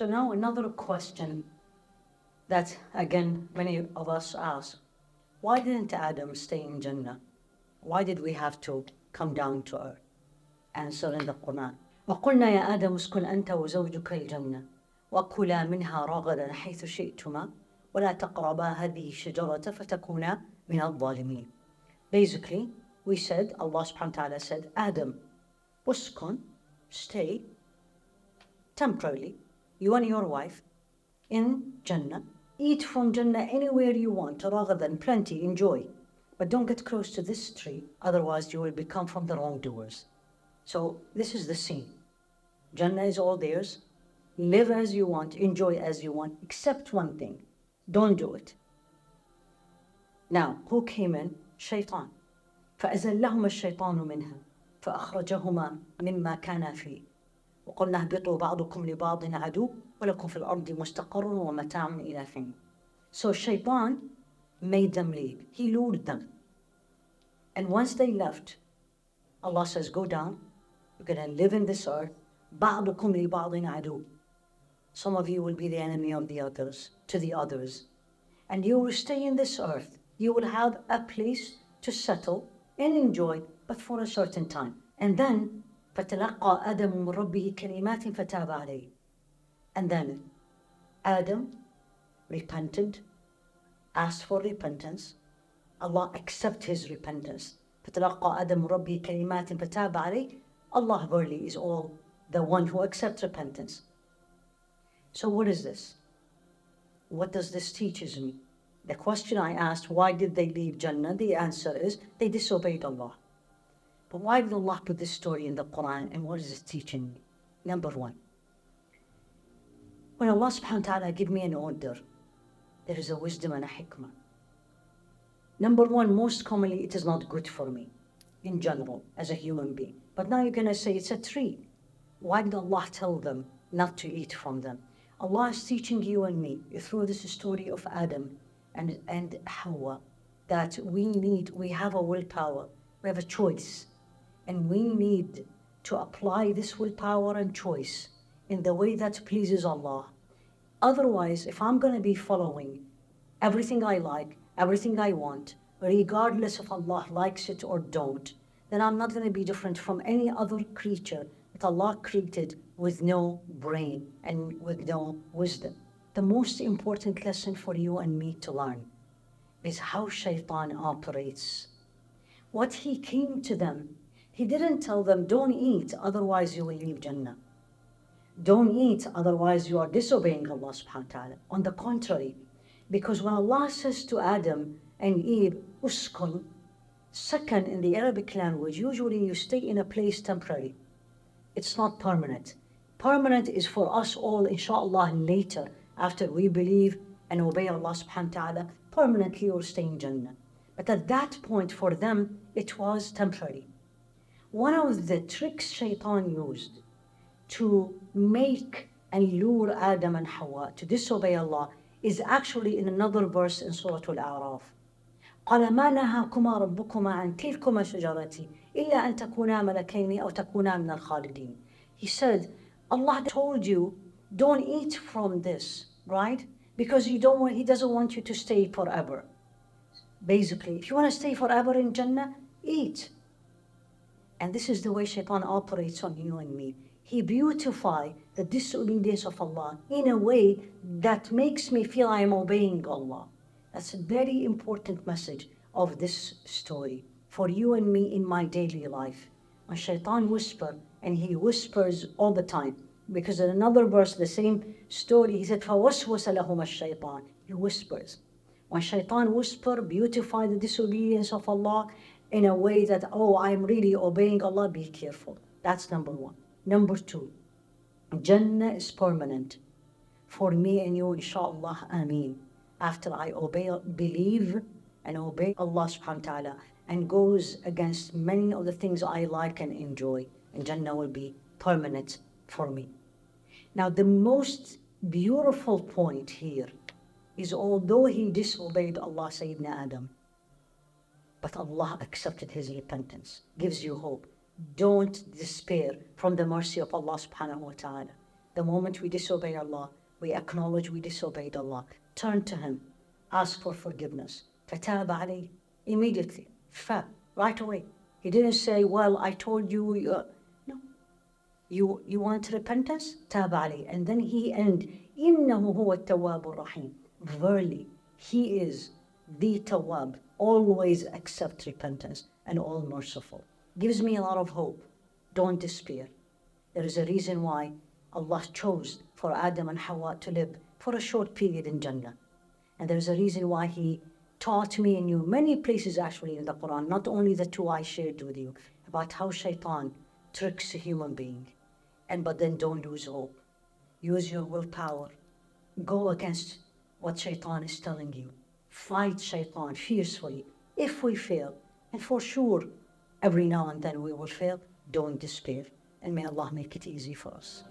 So now another question that, again, many of us ask. Why didn't Adam stay in Jannah? Why did we have to come down to earth? Answer in the Qur'an. وقلنا يا آدم اسكن أنت وزوجك الجنة وكلا منها رغدا حيث شئتما ولا تقربا هذه الشجرة فتكونا من الظالمين. Basically, we said, Allah subhanahu wa ta'ala said, Adam, uskun, stay temporarily, you and your wife, in Jannah. Eat from Jannah anywhere you want, rather than plenty, enjoy. But don't get close to this tree, otherwise you will become from the wrongdoers. So this is the scene. Jannah is all theirs. Live as you want, enjoy as you want, except one thing. Don't do it. Now, who came in? Shaytan. فأزلهما الشيطان منها فأخرجهما مما كانا فيه وقلنا اهبطوا بعضكم لبعض عدو ولكم في الأرض مستقر ومتاع إلى حين. So Shaytan made them leave. He lured them. And once they left, Allah says, go down. You're going to live in this earth. بعضكم لبعض عدو. Some of you will be the enemy of the others, to the others. And you will stay in this earth. You will have a place to settle and enjoy, but for a certain time. And then, فَتَلَقَّى آدَمُ مِنْ رَبِّهِ كَلِمَاتٍ فَتَابَ عَلَيْهِ. And then, Adam repented, asked for repentance. Allah accepted his repentance. فَتَلَقَّى آدَمُ رَبِّهِ كَلِمَاتٍ فَتَابَ عَلَيْهِ. Allah verily is all the one who accepts repentance. So what is this? What does this teach me? The question I asked, why did they leave Jannah? The answer is, they disobeyed Allah. But why did Allah put this story in the Qur'an, and what is it teaching me? Number one, when Allah subhanahu wa ta'ala give me an order, there is a wisdom and a hikmah. Number one, most commonly, it is not good for me, in general, as a human being. But now you're going to say, it's a tree. Why did Allah tell them not to eat from them? Allah is teaching you and me, through this story of Adam and Hawa, that we have a willpower, we have a choice, and we need to apply this willpower and choice in the way that pleases Allah. Otherwise, if I'm going to be following everything I like, everything I want, regardless if Allah likes it or don't, then I'm not going to be different from any other creature that Allah created with no brain and with no wisdom. The most important lesson for you and me to learn is how Shaytan operates. What he came to them, he didn't tell them, don't eat, otherwise you will leave Jannah. Don't eat, otherwise you are disobeying Allah subhanahu wa ta'ala. On the contrary, because when Allah says to Adam and Eve, uskun, second in the Arabic language, usually you stay in a place temporarily. It's not permanent. Permanent is for us all, inshallah, later, after we believe and obey Allah subhanahu wa ta'ala, permanently will stay in Jannah. But at that point for them, it was temporary. One of the tricks Shaytan used to make and lure Adam and Hawa to disobey Allah is actually in another verse in Surah Al-A'raf. قال ما نهاكما ربكما عن تلكما شجرة إلا أن تكونا ملكين أو تكونا من الخالدين. He said, Allah told you, don't eat from this, right? Because He doesn't want you to stay forever. Basically, if you want to stay forever in Jannah, eat. And this is the way Shaytan operates on you and me. He beautifies the disobedience of Allah in a way that makes me feel I am obeying Allah. That's a very important message of this story for you and me in my daily life. When Shaytan whispers, and he whispers all the time, because in another verse, the same story, he said, فَوَسْوَسَ لَهُمَ الشَّيْطَانِ. He whispers. When Shaytan whispers, beautify the disobedience of Allah in a way that, oh, I'm really obeying Allah, be careful. That's number one. Number two, Jannah is permanent for me and you, inshallah, ameen. After I believe and obey Allah subhanahu wa ta'ala and goes against many of the things I like and enjoy, and Jannah will be permanent for me. Now, the most beautiful point here is although he disobeyed Allah, Sayyidina Adam, but Allah accepted his repentance, gives you hope. Don't despair from the mercy of Allah subhanahu wa ta'ala. The moment we disobey Allah, we acknowledge we disobeyed Allah. Turn to Him. Ask for forgiveness. فَتَابَ عَلَيْهِ. Immediately. Right away. He didn't say, well, I told you. No. You want repentance? تَابَ عَلَيْهِ. And then He end. إِنَّهُ هُوَ التَّوَّابُ الرَّحِيمُ. Verily, He is the Tawwab, always accept repentance and all merciful. Gives me a lot of hope. Don't despair. There is a reason why Allah chose for Adam and Hawa to live for a short period in Jannah. And there's a reason why He taught me and you many places actually in the Qur'an, not only the two I shared with you, about how Shaytan tricks a human being. But then don't lose hope. Use your willpower. Go against what Shaytan is telling you. Fight Shaytan fiercely. If we fail, and for sure, every now and then we will fail, don't despair. And may Allah make it easy for us.